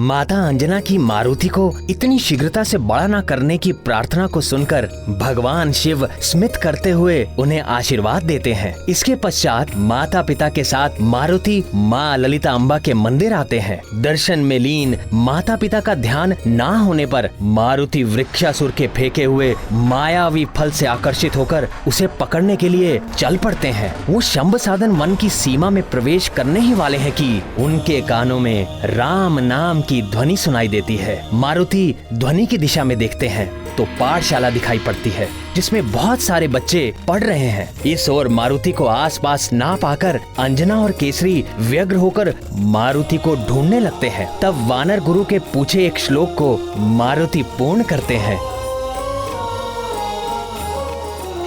माता अंजना की मारुति को इतनी शीघ्रता से बड़ा न करने की प्रार्थना को सुनकर भगवान शिव स्मित करते हुए उन्हें आशीर्वाद देते हैं। इसके पश्चात माता पिता के साथ मारुति माँ ललिता अम्बा के मंदिर आते हैं। दर्शन में लीन माता पिता का ध्यान ना होने पर मारुति वृक्षासुर के फेंके हुए मायावी फल से आकर्षित होकर उसे पकड़ने के लिए चल पड़ते हैं। वो शंभ साधन वन की सीमा में प्रवेश करने ही वाले हैं कि उनके कानों में राम नाम की ध्वनि सुनाई देती है। मारुति ध्वनि की दिशा में देखते हैं तो पाठशाला दिखाई पड़ती है जिसमें बहुत सारे बच्चे पढ़ रहे हैं। इस ओर मारुति को आसपास ना पाकर अंजना और केसरी व्यग्र होकर मारुति को ढूंढने लगते हैं। तब वानर गुरु के पूछे एक श्लोक को मारुति पूर्ण करते हैं।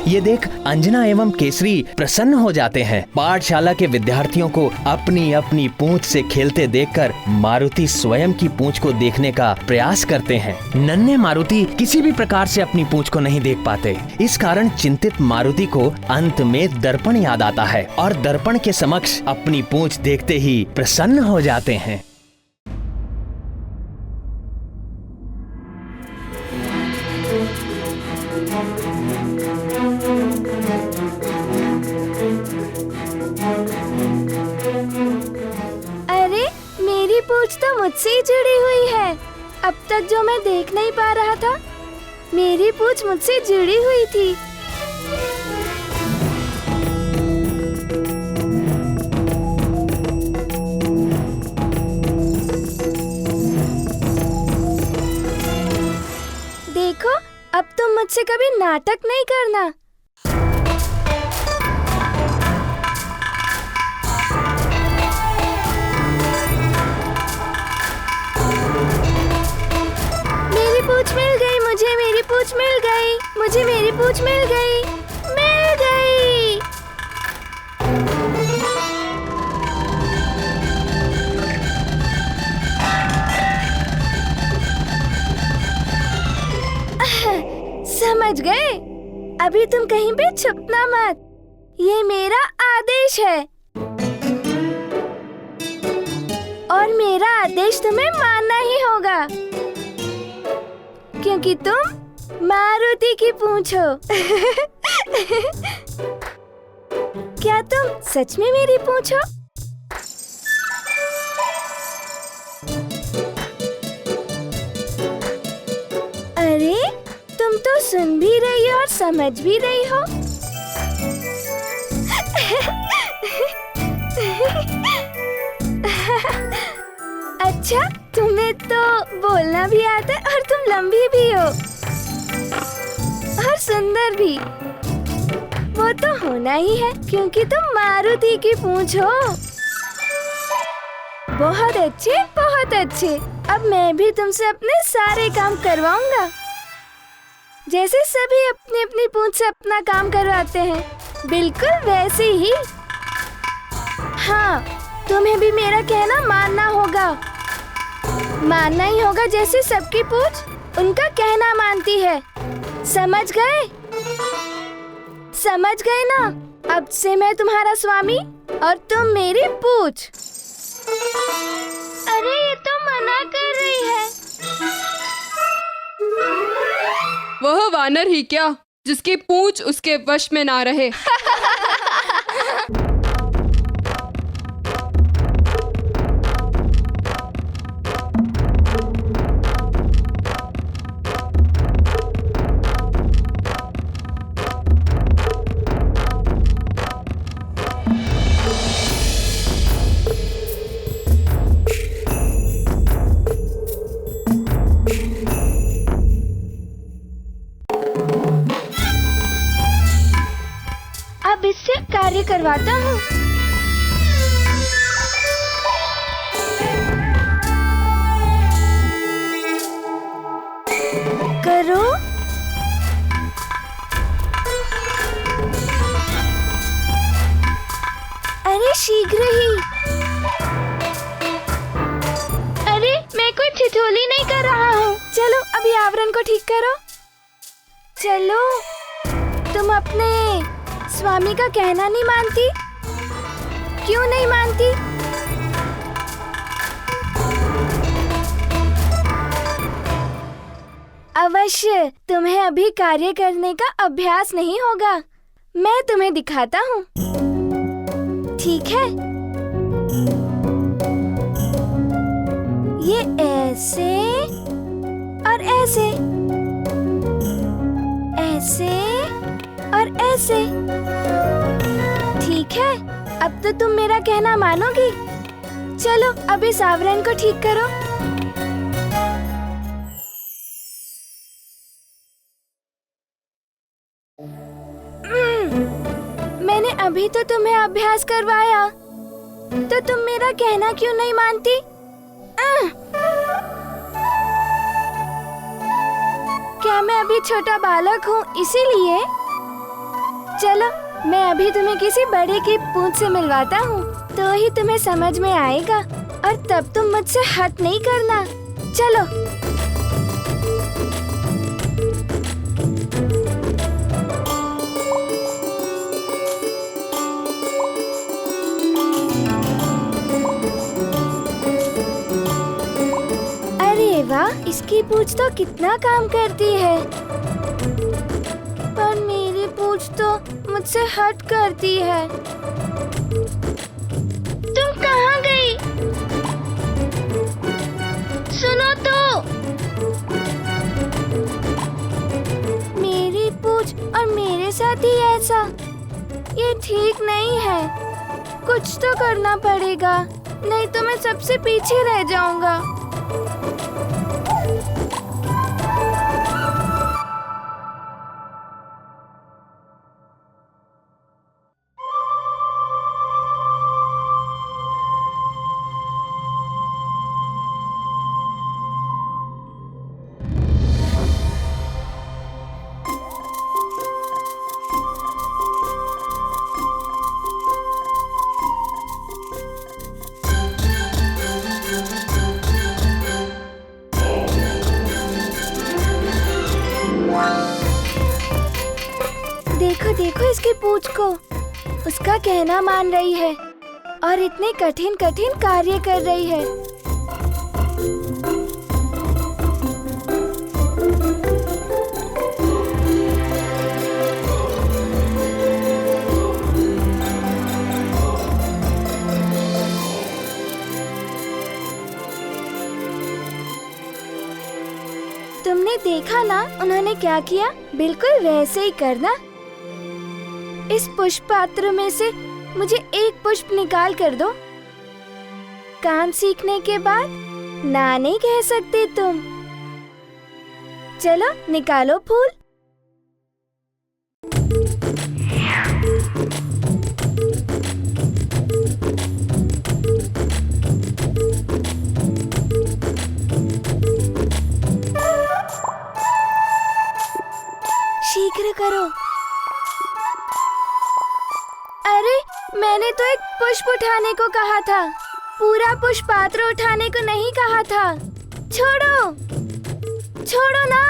ये देख अंजना एवं केसरी प्रसन्न हो जाते हैं। पाठशाला के विद्यार्थियों को अपनी अपनी पूंछ से खेलते देखकर मारुति स्वयं की पूंछ को देखने का प्रयास करते हैं। नन्हे मारुति किसी भी प्रकार से अपनी पूंछ को नहीं देख पाते। इस कारण चिंतित मारुति को अंत में दर्पण याद आता है और दर्पण के समक्ष अपनी पूंछ देखते ही प्रसन्न हो जाते हैं। पूंछ तो मुझसे ही जुड़ी हुई है। अब तक जो मैं देख नहीं पा रहा था, मेरी पूंछ मुझसे जुड़ी हुई थी। देखो, अब तुम मुझसे कभी नाटक नहीं करना। मिल गई मुझे, मेरी पूंछ मिल गई, मुझे मेरी पूंछ मिल गई, मिल गई। समझ गए? अभी तुम कहीं पे छुपना मत, ये मेरा आदेश है और मेरा आदेश तुम्हें मानना ही होगा क्योंकि तुम मारुति की पूंछ हो। क्या तुम सच में मेरी पूंछ हो? अरे, तुम तो सुन भी रही हो और समझ भी रही हो। अच्छा, तुम्हें तो बोलना भी आता है और तुम लंबी भी हो और सुंदर भी। वो तो होना ही है क्योंकि तुम मारुति की पूंछ हो। बहुत अच्छे, बहुत अच्छे। अब मैं भी तुमसे अपने सारे काम करवाऊंगा, जैसे सभी अपनी अपनी पूंछ से अपना काम करवाते हैं, बिल्कुल वैसे ही। हाँ, तुम्हें भी मेरा कहना मानना होगा। मानना ही होगा जैसे सबकी पूंछ उनका कहना मानती है। समझ गए? समझ गए ना? अब से मैं तुम्हारा स्वामी और तुम मेरी पूंछ। अरे, ये तो मना कर रही है। वह वानर ही क्या जिसकी पूंछ उसके वश में ना रहे। अब इससे कार्य करवाता हूँ। करो। अरे शीघ्र ही। अरे, मैं कोई ठिठोली नहीं कर रहा हूँ। चलो अभी आवरण को ठीक करो। चलो, तुम अपने स्वामी का कहना नहीं मानती? क्यों नहीं मानती? अवश्य, तुम्हें अभी कार्य करने का अभ्यास नहीं होगा। मैं तुम्हें दिखाता हूँ, ठीक है? ये ऐसे और ऐसे, ऐसे और ऐसे, ठीक है? अब तो तुम मेरा कहना मानोगी। चलो अब इस आवरण को ठीक करो। मैंने अभी तो तुम्हें अभ्यास करवाया, तो तुम मेरा कहना क्यों नहीं मानती? क्या मैं अभी छोटा बालक हूँ इसीलिए? चलो मैं अभी तुम्हें किसी बड़े की पूंछ से मिलवाता हूँ, तो ही तुम्हें समझ में आएगा, और तब तुम मुझसे हट नहीं करना। चलो। अरे वाह, इसकी पूंछ तो कितना काम करती है, पर मेरी पूंछ तो मुझसे हट करती है। तुम कहाँ गई? सुनो तो। मेरी पूंछ और मेरे साथ ही ऐसा, ये ठीक नहीं है। कुछ तो करना पड़ेगा, नहीं तो मैं सबसे पीछे रह जाऊंगा। देखो देखो इसकी पूंछ को, उसका कहना मान रही है और इतने कठिन कठिन कार्य कर रही है। तुमने देखा ना उन्होंने क्या किया? बिल्कुल वैसे ही करना। इस पुष्प पात्र में से मुझे एक पुष्प निकाल कर दो। काम सीखने के बाद ना नहीं कह सकते तुम। चलो निकालो फूल। शीघ्र करो। अरे मैंने तो एक पुष्प उठाने को कहा था, पूरा पुष्प पात्र उठाने को नहीं कहा था। छोड़ो, छोड़ो ना।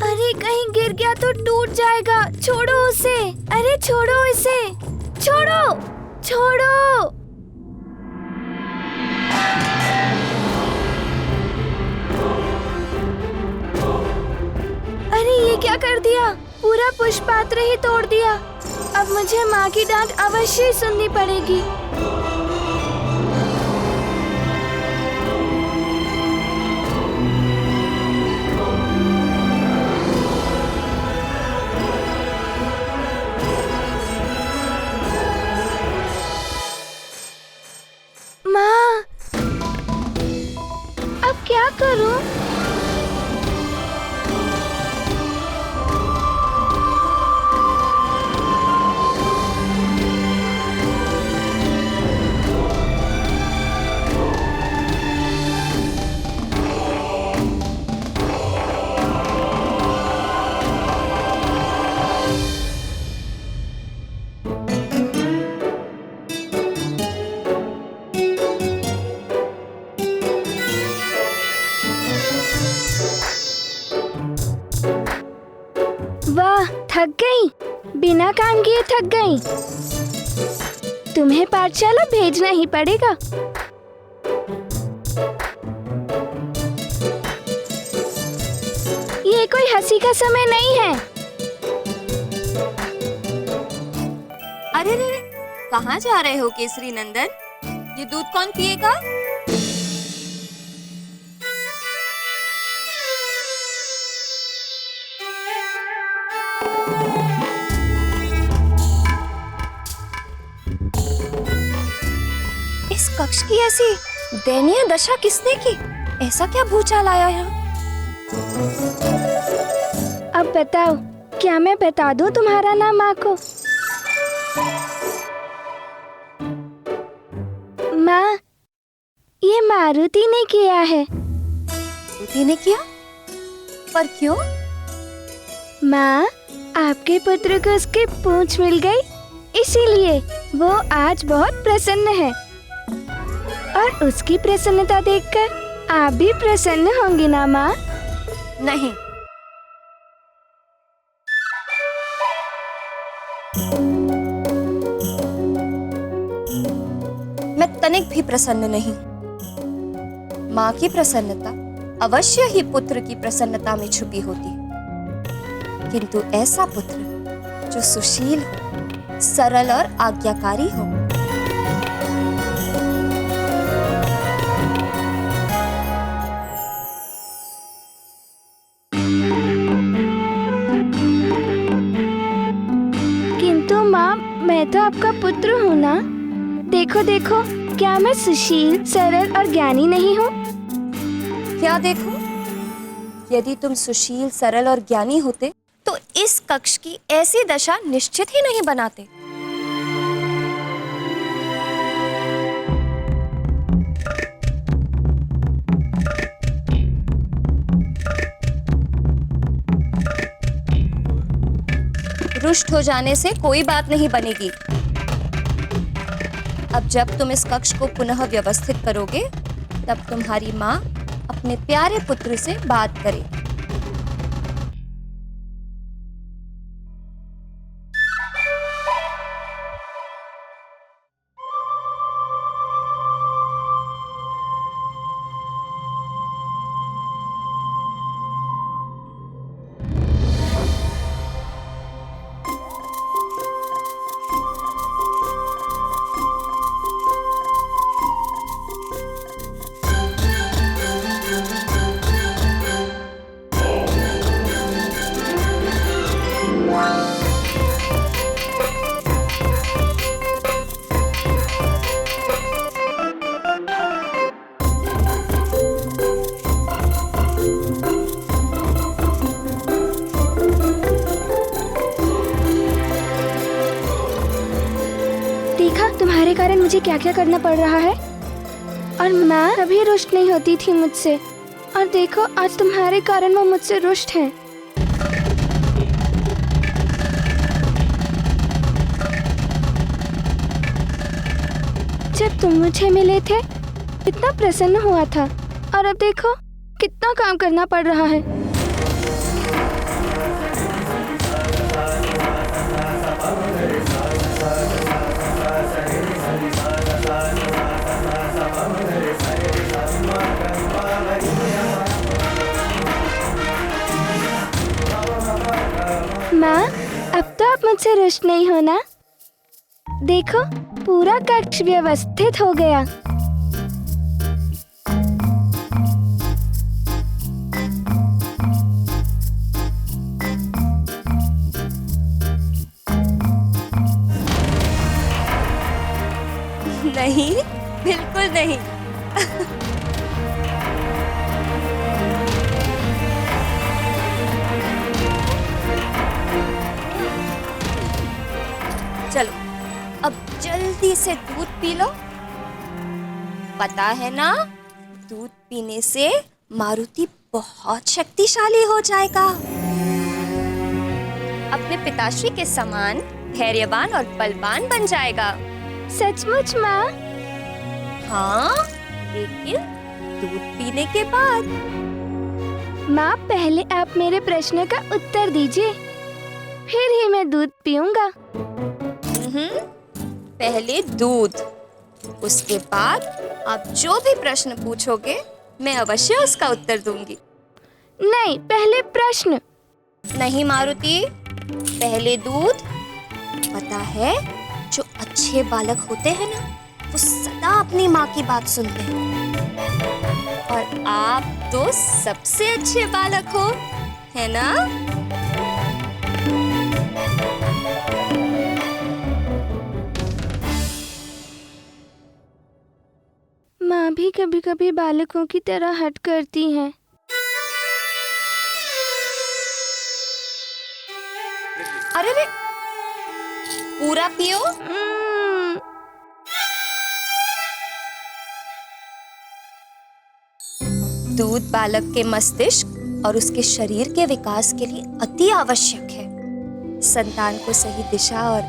अरे कहीं गिर गया तो टूट जाएगा। छोड़ो उसे। अरे छोड़ो इसे। छोड़ो, छोड़ो। अरे ये क्या कर दिया? पूरा पुष्प पात्र ही तोड़ दिया। अब मुझे माँ की डांट अवश्य सुननी पड़ेगी। माँ, अब क्या करूं? वाह, थक गई। बिना काम किए थक गई। तुम्हें पाठशाला भेजना ही पड़ेगा। ये कोई हंसी का समय नहीं है। अरे रे, कहाँ जा रहे हो केसरी नंदन? ये दूध कौन पिएगा? इस कक्ष की ऐसी दयनीय दशा किसने की? ऐसा क्या भूचाल आया यहाँ? अब बताओ, क्या मैं बता दूं तुम्हारा नाम माँ को? माँ, ये मारुति ने किया है। मारुति ने किया? पर क्यों? माँ, आपके पुत्र को उसकी पूंछ मिल गई, इसीलिए वो आज बहुत प्रसन्न है। और उसकी प्रसन्नता देखकर आप भी प्रसन्न होंगी ना माँ? नहीं, मैं तनिक भी प्रसन्न नहीं। माँ की प्रसन्नता अवश्य ही पुत्र की प्रसन्नता में छुपी होती है, किंतु ऐसा पुत्र जो सुशील हो, सरल और आज्ञाकारी हो। किंतु माँ, मैं तो आपका पुत्र हूँ ना। देखो देखो, क्या मैं सुशील, सरल और ज्ञानी नहीं हूँ? क्या देखो? यदि तुम सुशील, सरल और ज्ञानी होते तो इस कक्ष की ऐसी दशा निश्चित ही नहीं बनाते। रुष्ट हो जाने से कोई बात नहीं बनेगी। अब जब तुम इस कक्ष को पुनः व्यवस्थित करोगे, तब तुम्हारी माँ अपने प्यारे पुत्र से बात करेगी। देखा, तुम्हारे कारण मुझे क्या क्या करना पड़ रहा है। और माँ कभी रुष्ट नहीं होती थी मुझसे, और देखो आज तुम्हारे कारण वो मुझसे रुष्ट हैं। जब तुम मुझे मिले थे कितना प्रसन्न हुआ था, और अब देखो कितना काम करना पड़ रहा है। माँ, अब तो आप मुझसे रुष्ट नहीं हो ना? देखो, पूरा कक्ष व्यवस्थित हो गया। नहीं, बिल्कुल नहीं। चलो, अब जल्दी से दूध पी लो। पता है ना, दूध पीने से मारुति बहुत शक्तिशाली हो जाएगा। अपने पिताश्री के समान धैर्यवान और बलवान बन जाएगा। सचमुच माँ? हाँ, लेकिन दूध पीने के बाद। माँ, पहले आप मेरे प्रश्न का उत्तर दीजिए, फिर ही मैं दूध पीऊंगा। पहले दूध, उसके बाद आप जो भी प्रश्न पूछोगे मैं अवश्य उसका उत्तर दूंगी। नहीं, पहले प्रश्न। नहीं मारुति, पहले दूध। पता है, जो अच्छे बालक होते हैं ना, वो सदा अपनी माँ की बात सुनते हैं। और आप तो सबसे अच्छे बालक हो, है ना? माँ भी कभी कभी बालकों की तरह हट करती हैं। अरे रे, पूरा पियो। दूध बालक के मस्तिष्क और उसके शरीर के विकास के लिए अति आवश्यक है। संतान को सही दिशा और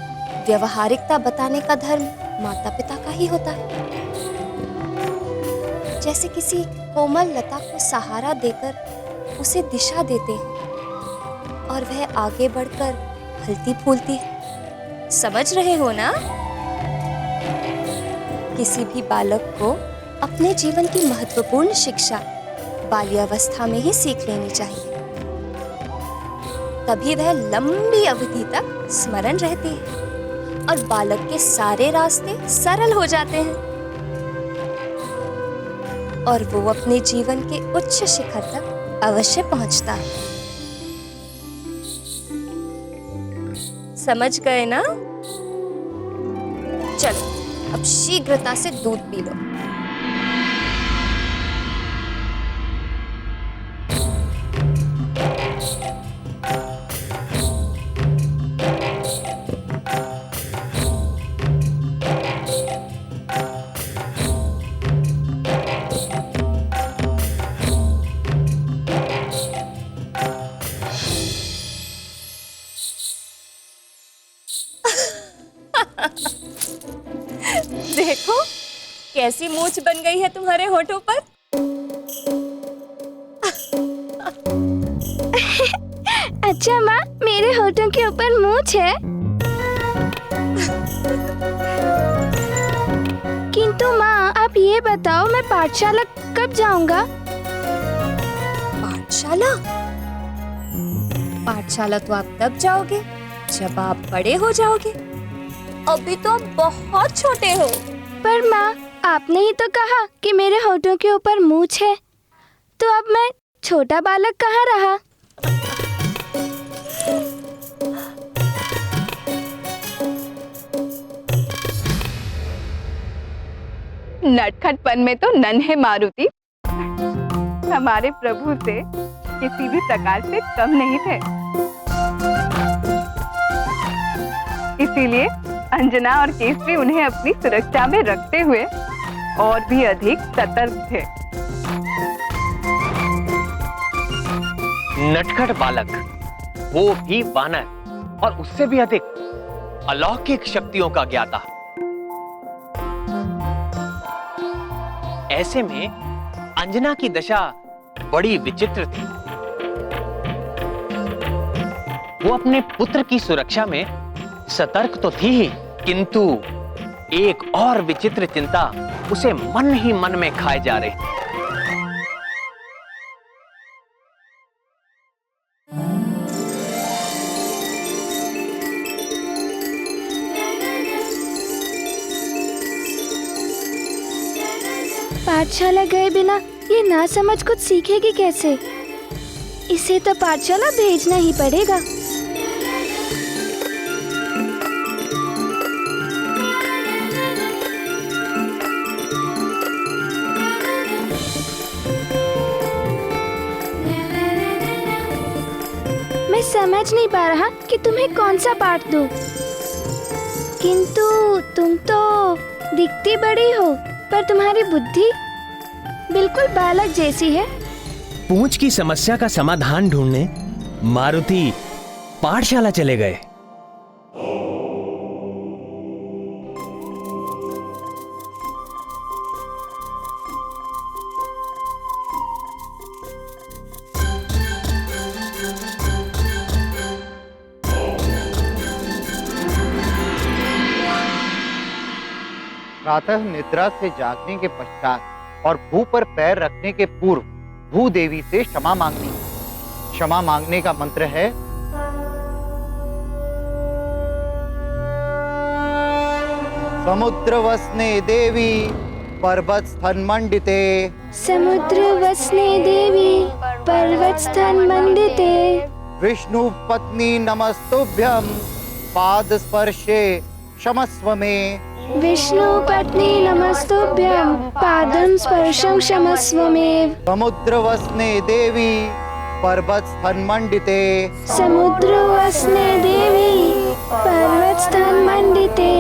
व्यवहारिकता बताने का धर्म माता पिता का ही होता है। जैसे किसी कोमल लता को सहारा देकर उसे दिशा देते हैं और वह आगे बढ़कर फलती फूलती है। समझ रहे हो ना? किसी भी बालक को अपने जीवन की महत्वपूर्ण शिक्षा बाल्यावस्था में ही सीख लेनी चाहिए, तभी वह लंबी अवधि तक स्मरण रहती है और बालक के सारे रास्ते सरल हो जाते हैं और वो अपने जीवन के उच्च शिखर तक अवश्य पहुंचता है। समझ गए ना? चलो अब शीघ्रता से दूध पी लो। देखो कैसी मूंछ बन गई है तुम्हारे होठों पर। अच्छा माँ, मेरे होठों के ऊपर मूंछ है। किंतु माँ, आप ये बताओ, मैं पाठशाला कब जाऊंगा? पाठशाला? पाठशाला तो आप तब जाओगे जब आप बड़े हो जाओगे। अभी तो आप बहुत छोटे हो। पर माँ, आपने ही तो कहा कि मेरे होठों के ऊपर मूंछ है, तो अब मैं छोटा बालक कहाँ रहा? नटखटपन में तो नन्हे मारुति हमारे प्रभु से किसी भी प्रकार से कम नहीं थे। इसीलिए अंजना और केसरी उन्हें अपनी सुरक्षा में रखते हुए और भी अधिक सतर्क थे। नटखट बालक, वो भी वानर, और उससे भी अधिक अलौकिक शक्तियों का ज्ञाता। ऐसे में अंजना की दशा बड़ी विचित्र थी। वो अपने पुत्र की सुरक्षा में सतर्क तो थी ही, किंतु एक और विचित्र चिंता उसे मन ही मन में खाए जा रही थी। पाठशाला गए बिना ये ना समझ कुछ सीखेगी कैसे? इसे तो पाठशाला भेजना ही पड़ेगा। मैं समझ नहीं पा रहा कि तुम्हें कौन सा पाठ दूं। किंतु तुम तो दिखती बड़ी हो, पर तुम्हारी बुद्धि बिल्कुल बालक जैसी है। पूंछ की समस्या का समाधान ढूंढने मारुति पाठशाला चले गए। प्रातः निद्रा से जागने के पश्चात और भू पर पैर रखने के पूर्व भू देवी से क्षमा मांगनी। क्षमा मांगने का मंत्र है। समुद्र वसने देवी पर्वत स्थन मंडिते, समुद्र वसने देवी पर्वत स्थन मंडिते, विष्णु पत्नी नमस्तुभ्यं पाद स्पर्शे क्षमस्व मे, विष्णु पत्नी नमस्तुभ्यं पादं स्पर्शं क्षमस्व मे, समुद्र वसने देवी पर्वत स्थन मंडिते, समुद्र वसने देवी पर्वत स्थन मंडिते,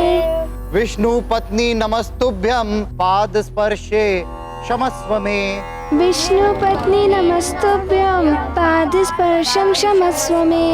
विष्णु पत्नी नमस्तुभ्यं पाद स्पर्शे क्षमस्व मे, विष्णु पत्नी नमस्तुभ्यं पाद स्पर्शं क्षमस्व मे।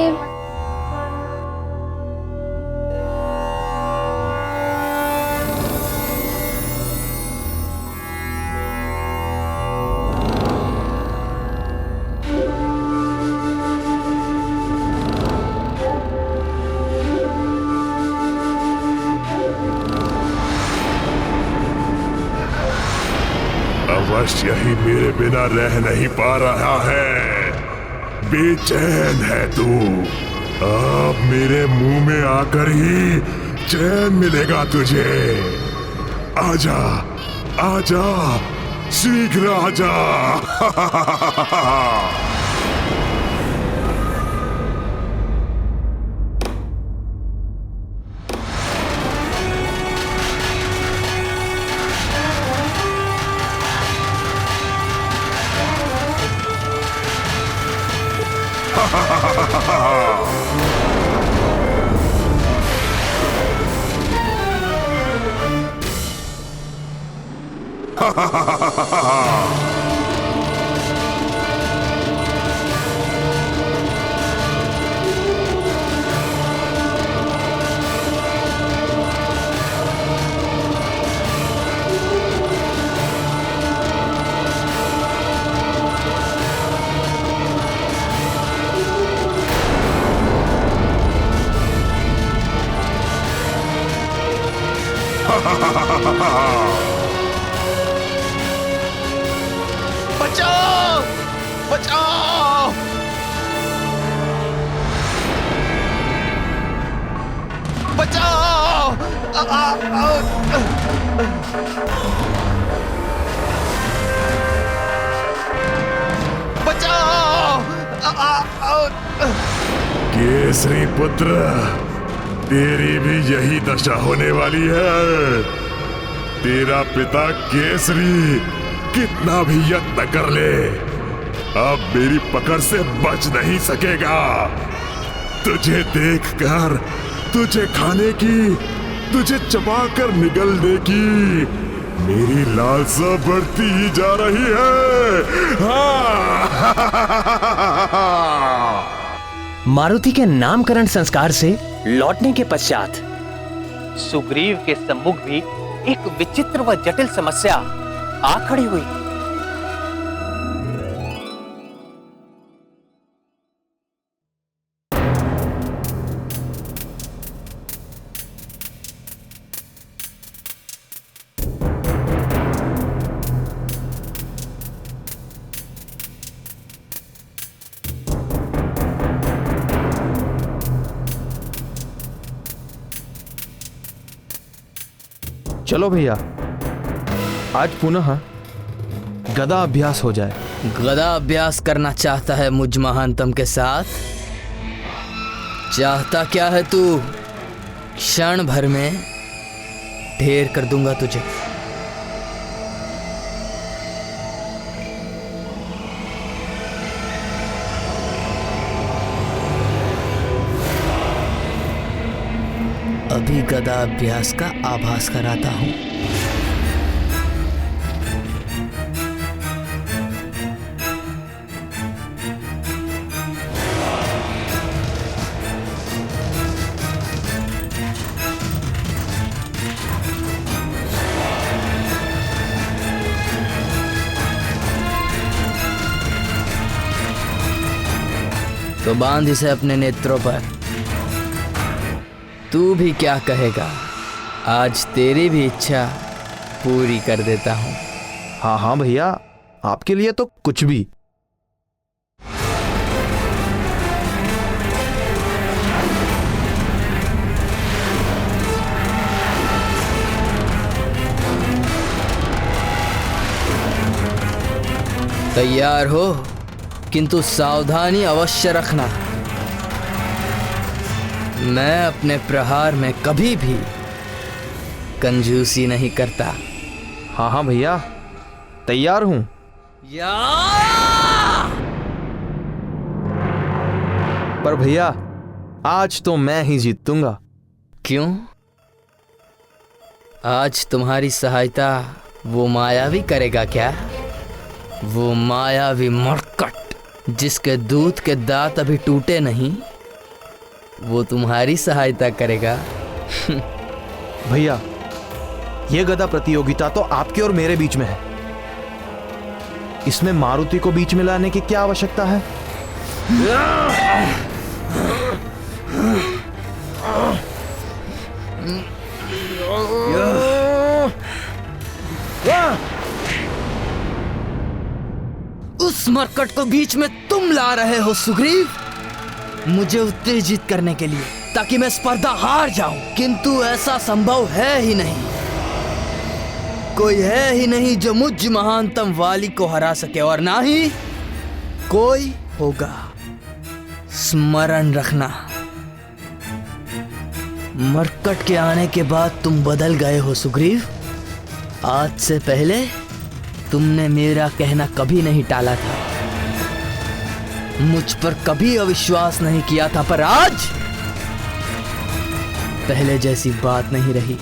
अवश्य ही मेरे बिना रह नहीं पा रहा है, बेचैन है तू। अब मेरे मुंह में आकर ही चैन मिलेगा तुझे। आजा आजा, शीघ्र आजा। बचाओ बचाओ, बचाओ। बचाओ। केसरी पुत्र, तेरी भी यही दशा होने वाली है। तेरा पिता केसरी कितना भी यत्न कर ले, अब मेरी पकड़ से बच नहीं सकेगा। तुझे देखकर, तुझे खाने की, तुझे चबाकर निगलने की मेरी लालसा बढ़ती ही जा रही है। मारुति के नामकरण संस्कार से लौटने के पश्चात सुग्रीव के सम्मुख भी एक विचित्र व जटिल समस्या आ खड़ी हुई। चलो भैया, आज पुनः गदा अभ्यास हो जाए। गदा अभ्यास करना चाहता है मुझ महानतम के साथ? चाहता क्या है तू? क्षण भर में ढेर कर दूंगा तुझे। अभी गदा अभ्यास का आभास कराता हूं। तो बांध इसे अपने नेत्रों पर। तू भी क्या कहेगा? आज तेरी भी इच्छा पूरी कर देता हूं। हाँ हाँ भैया, आपके लिए तो कुछ भी। तैयार हो, किंतु सावधानी अवश्य रखना। मैं अपने प्रहार में कभी भी कंजूसी नहीं करता। हाँ हाँ भैया, तैयार हूं। या! पर भैया, आज तो मैं ही जीतूंगा। क्यों? आज तुम्हारी सहायता वो मायावी करेगा क्या? वो मायावी मरकट जिसके दूध के दांत अभी टूटे नहीं, वो तुम्हारी सहायता करेगा। भैया, ये गदा प्रतियोगिता तो आपके और मेरे बीच में है। इसमें मारुति को बीच में लाने की क्या आवश्यकता है? उस मरकट को बीच में तुम ला रहे हो सुग्रीव, मुझे उत्तेजित करने के लिए, ताकि मैं स्पर्धा हार जाऊं। किंतु ऐसा संभव है ही नहीं। कोई है ही नहीं जो मुझ महानतम वाली को हरा सके, और ना ही कोई होगा। स्मरण रखना, मरकट के आने के बाद तुम बदल गए हो सुग्रीव। आज से पहले तुमने मेरा कहना कभी नहीं टाला था, मुझ पर कभी अविश्वास नहीं किया था, पर आज पहले जैसी बात नहीं रही।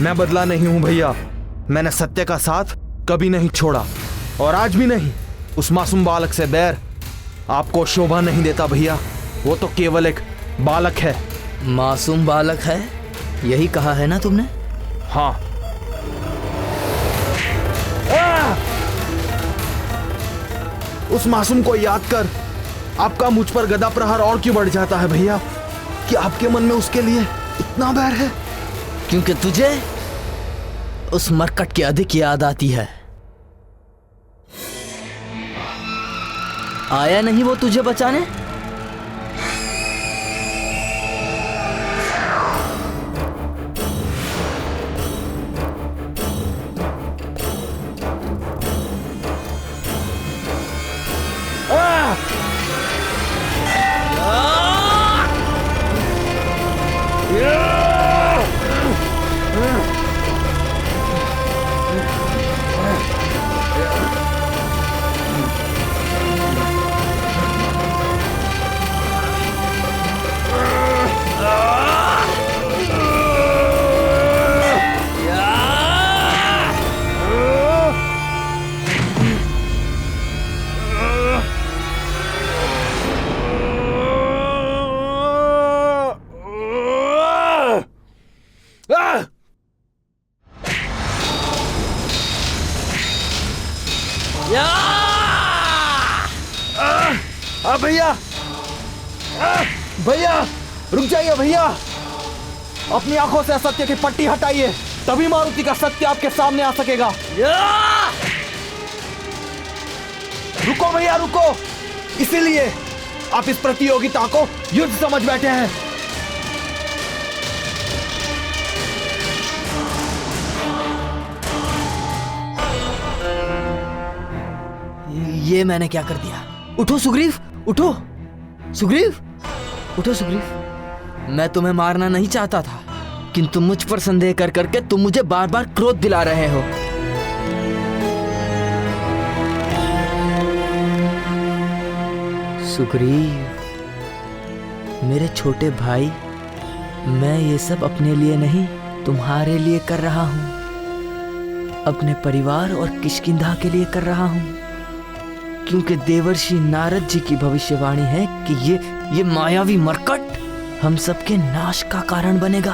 मैं बदला नहीं हूं भैया। मैंने सत्य का साथ कभी नहीं छोड़ा, और आज भी नहीं। उस मासूम बालक से बैर आपको शोभा नहीं देता भैया। वो तो केवल एक बालक है। मासूम बालक है, यही कहा है ना तुमने? हाँ। उस मासूम को याद कर आपका मुझ पर गदा प्रहार और क्यों बढ़ जाता है भैया? कि आपके मन में उसके लिए इतना बैर है? क्योंकि तुझे उस मरकट की अधिक याद आती है। आया नहीं वो तुझे बचाने? भैया, भैया रुक जाइए भैया। अपनी आंखों से असत्य की पट्टी हटाइए, तभी मारुति का सत्य आपके सामने आ सकेगा। रुको भैया, रुको। इसीलिए आप इस प्रतियोगिता को युद्ध समझ बैठे हैं। ये मैंने क्या कर दिया? उठो सुग्रीव, उठो सुग्रीव, उठो सुग्रीव। मैं तुम्हें मारना नहीं चाहता था, किंतु मुझ पर संदेह कर करके तुम मुझे बार बार क्रोध दिला रहे हो। सुग्रीव, मेरे छोटे भाई, मैं ये सब अपने लिए नहीं, तुम्हारे लिए कर रहा हूं। अपने परिवार और किष्किंधा के लिए कर रहा हूं, क्योंकि देवर्षि नारद जी की भविष्यवाणी है कि ये मायावी मरकट हम सबके नाश का कारण बनेगा।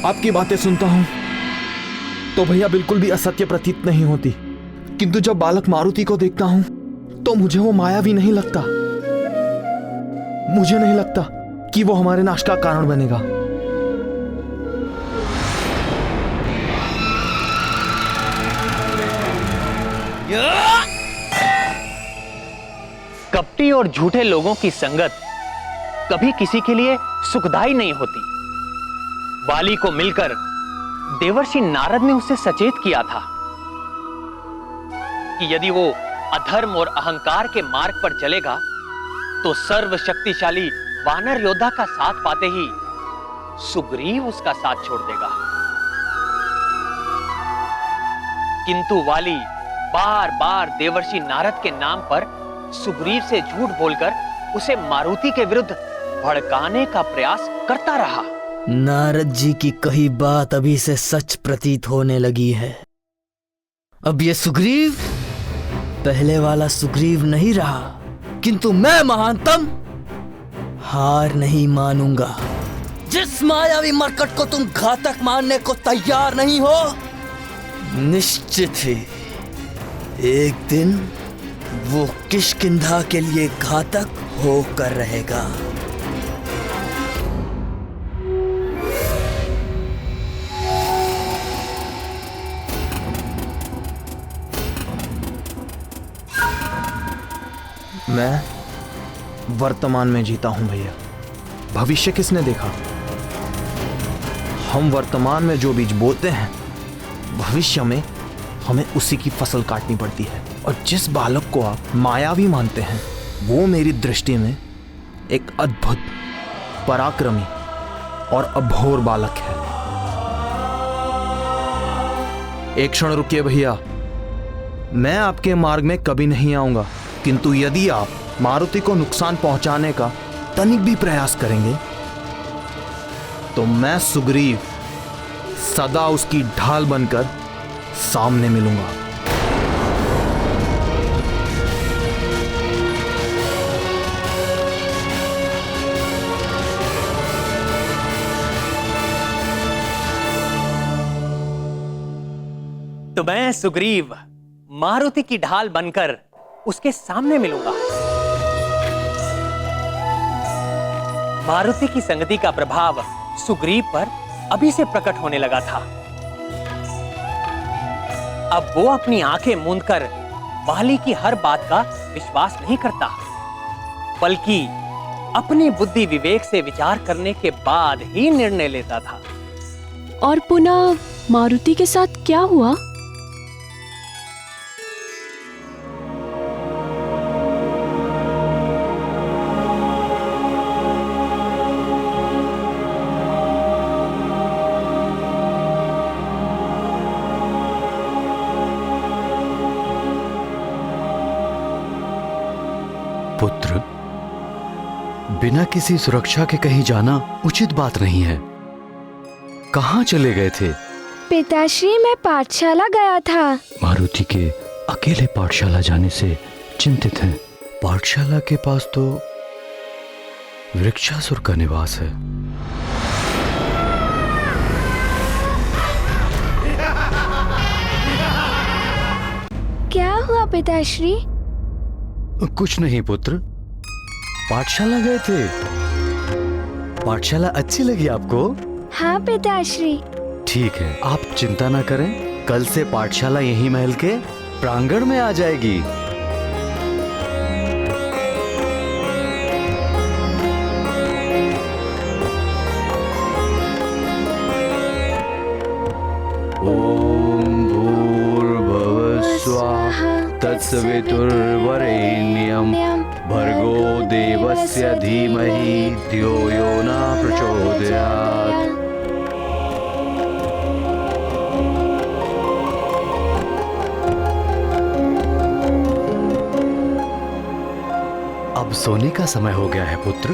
आपकी बातें सुनता हूं तो भैया बिल्कुल भी असत्य प्रतीत नहीं होती, किंतु जब बालक मारुति को देखता हूं तो मुझे वो मायावी नहीं लगता। मुझे नहीं लगता कि वो हमारे नाश का कारण बनेगा। कपटी और झूठे लोगों की संगत कभी किसी के लिए सुखदायी नहीं होती। वाली को मिलकर देवर्षि नारद ने उसे सचेत किया था कि यदि वो अधर्म और अहंकार के मार्ग पर चलेगा तो सर्वशक्तिशाली वानर योद्धा का साथ पाते ही सुग्रीव उसका साथ छोड़ देगा। किंतु वाली बार बार देवर्षि नारद के नाम पर सुग्रीव से झूठ बोलकर उसे मारुति के विरुद्ध भड़काने का प्रयास करता रहा। नारद जी की कही बात अभी से सच प्रतीत होने लगी है। अब ये सुग्रीव पहले वाला सुग्रीव नहीं रहा, किंतु मैं महानतम हार नहीं मानूंगा। जिस मायावी मरकट को तुम घातक मानने को तैयार नहीं हो, निश्चित ही एक दिन वो किष्किंधा के लिए घातक होकर रहेगा। मैं वर्तमान में जीता हूं भैया, भविष्य किसने देखा। हम वर्तमान में जो बीज बोते हैं, भविष्य में हमें उसी की फसल काटनी पड़ती है। और जिस बालक को आप मायावी मानते हैं, वो मेरी दृष्टि में एक अद्भुत, पराक्रमी और अभोर बालक है। एक क्षण रुकिए भैया, मैं आपके मार्ग में कभी नहीं आऊंगा, किंतु यदि आप मारुति को नुकसान पहुंचाने का तनिक भी प्रयास करेंगे तो मैं सुग्रीव सदा उसकी ढाल बनकर सामने मिलूंगा। तो मैं सुग्रीव मारुति की ढाल बनकर उसके सामने मिलूंगा। मारुति की संगति का प्रभाव सुग्रीव पर अभी से प्रकट होने लगा था। अब वो अपनी आंखें मूंदकर वाली की हर बात का विश्वास नहीं करता, बल्कि अपनी बुद्धि विवेक से विचार करने के बाद ही निर्णय लेता था। और पुनः मारुति के साथ क्या हुआ? पुत्र, बिना किसी सुरक्षा के कहीं जाना उचित बात नहीं है। कहाँ चले गए थे? पिताश्री, मैं पाठशाला गया था। मारुति के अकेले पाठशाला जाने से चिंतित हैं। पाठशाला के पास तो वृक्षासुर का निवास है। क्या हुआ पिताश्री? कुछ नहीं पुत्र, पाठशाला गए थे। पाठशाला अच्छी लगी आपको? हाँ पिताश्री। ठीक है, आप चिंता ना करें, कल से पाठशाला यही महल के प्रांगण में आ जाएगी। ओम भूर्भुवः स्वः तत्सवितुर्वरेण्यं भर्गो देवस्य धीमहि धियो यो न प्रचोदयात्। अब सोने का समय हो गया है पुत्र।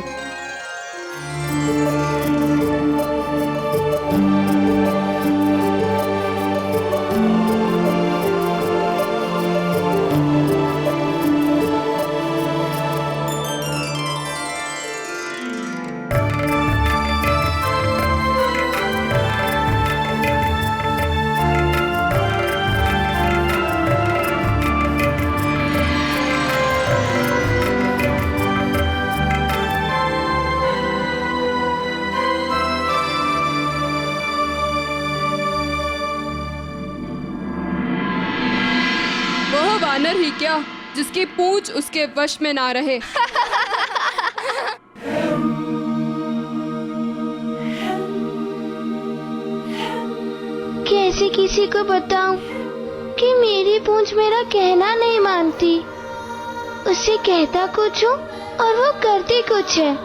वानर ही क्या जिसकी पूंछ उसके वश में ना रहे। कैसे किसी को बताऊं कि मेरी पूंछ मेरा कहना नहीं मानती। उसे कहता कुछ हूँ और वो करती कुछ है।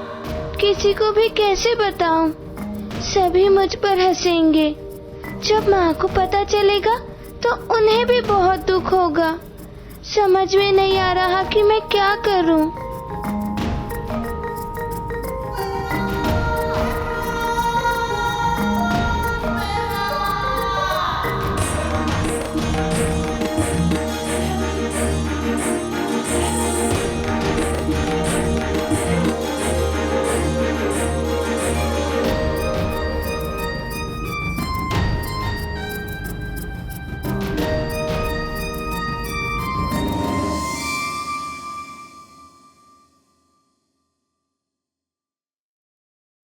किसी को भी कैसे बताऊं? सभी मुझ पर हंसेंगे। जब माँ को पता चलेगा तो उन्हें भी बहुत दुख होगा। समझ में नहीं आ रहा कि मैं क्या करूं।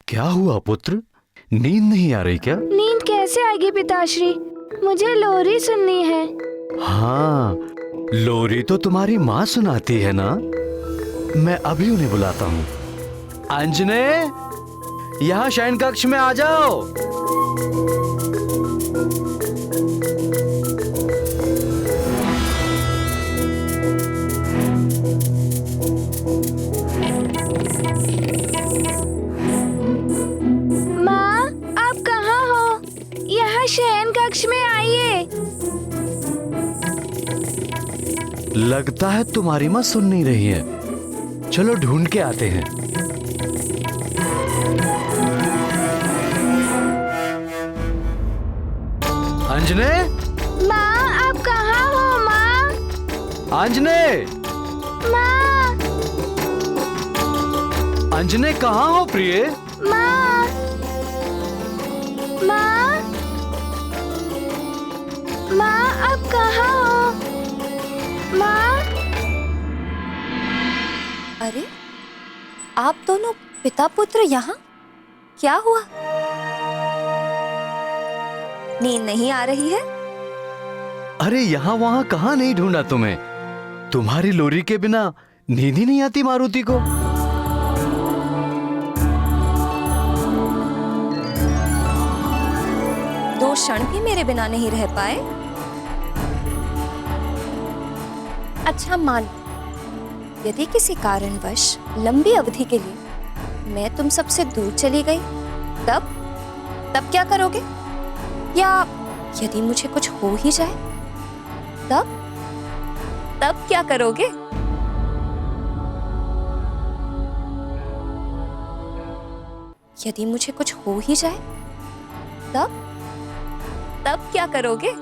क्या हुआ पुत्र, नींद नहीं आ रही क्या? नींद कैसे आएगी पिताश्री, मुझे लोरी सुननी है। हाँ, लोरी तो तुम्हारी माँ सुनाती है ना। मैं अभी उन्हें बुलाता हूँ। अंजने, यहाँ शयन कक्ष में आ जाओ। शयन कक्ष में आइए। लगता है तुम्हारी माँ सुन नहीं रही है। चलो ढूंढ के आते हैं। अंजने, माँ आप कहाँ हो? माँ, अंजने, माँ, अंजने कहाँ हो प्रिय? माँ, माँ, माँ आप कहाँ हो? माँ। अरे, आप दोनों पिता पुत्र यहाँ? क्या हुआ? नींद नहीं आ रही है? अरे यहाँ वहाँ कहाँ नहीं ढूंढा तुम्हें। तुम्हारी लोरी के बिना नींद ही नहीं आती मारुति को। दो क्षण भी मेरे बिना नहीं रह पाए। अच्छा मान, यदि किसी कारणवश लंबी अवधि के लिए मैं तुम सबसे दूर चली गई, तब क्या करोगे? या यदि मुझे कुछ हो ही जाए, तब क्या करोगे? यदि मुझे कुछ हो ही जाए, तब क्या करोगे?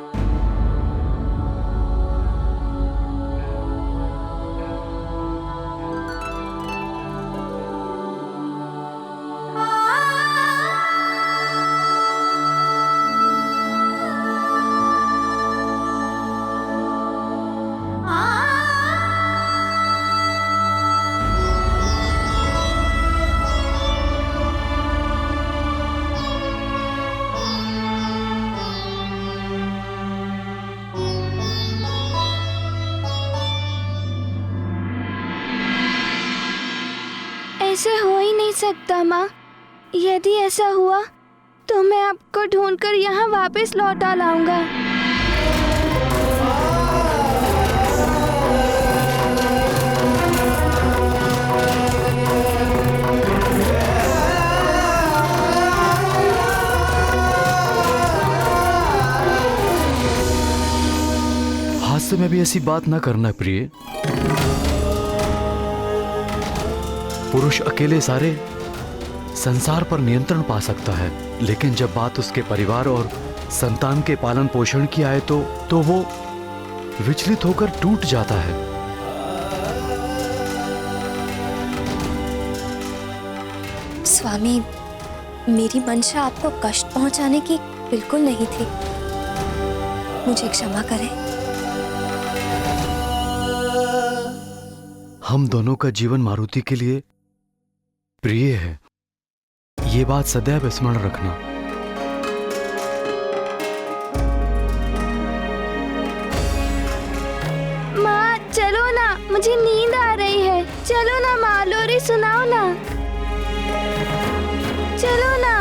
ऐसे हो ही नहीं सकता माँ। यदि ऐसा हुआ तो मैं आपको ढूंढकर यहाँ वापस लौटा लाऊंगा। हास्य में भी ऐसी बात ना करना प्रिय। पुरुष अकेले सारे संसार पर नियंत्रण पा सकता है, लेकिन जब बात उसके परिवार और संतान के पालन पोषण की आए तो वो विचलित होकर टूट जाता है। स्वामी, मेरी मंशा आपको कष्ट पहुंचाने की बिल्कुल नहीं थी। मुझे क्षमा करें। हम दोनों का जीवन मारुति के लिए प्रिय है, ये बात सदैव स्मरण रखना। माँ चलो ना, मुझे नींद आ रही है। चलो ना माँ, लोरी सुनाओ ना। चलो ना।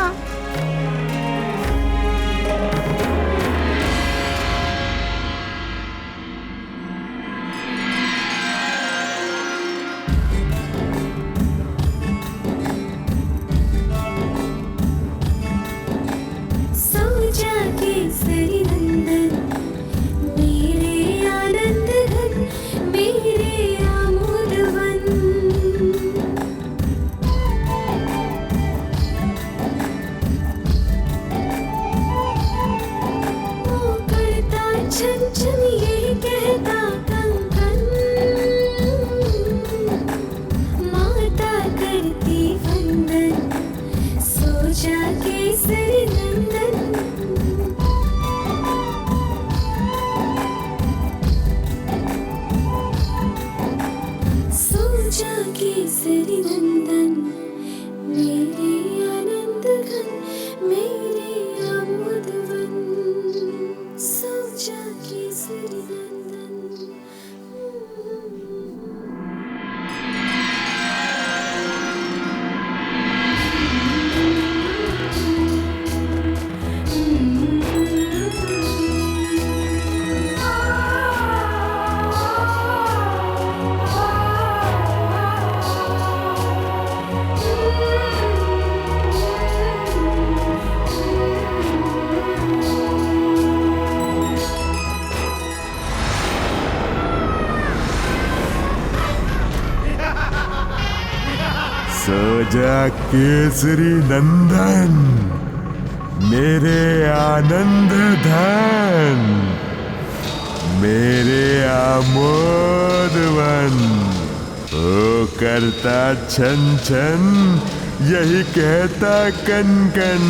सोजा केसरी नंदन, मेरे आनंद धन, मेरे आमोदवन, ओ करता छन छन, यही कहता कन कन।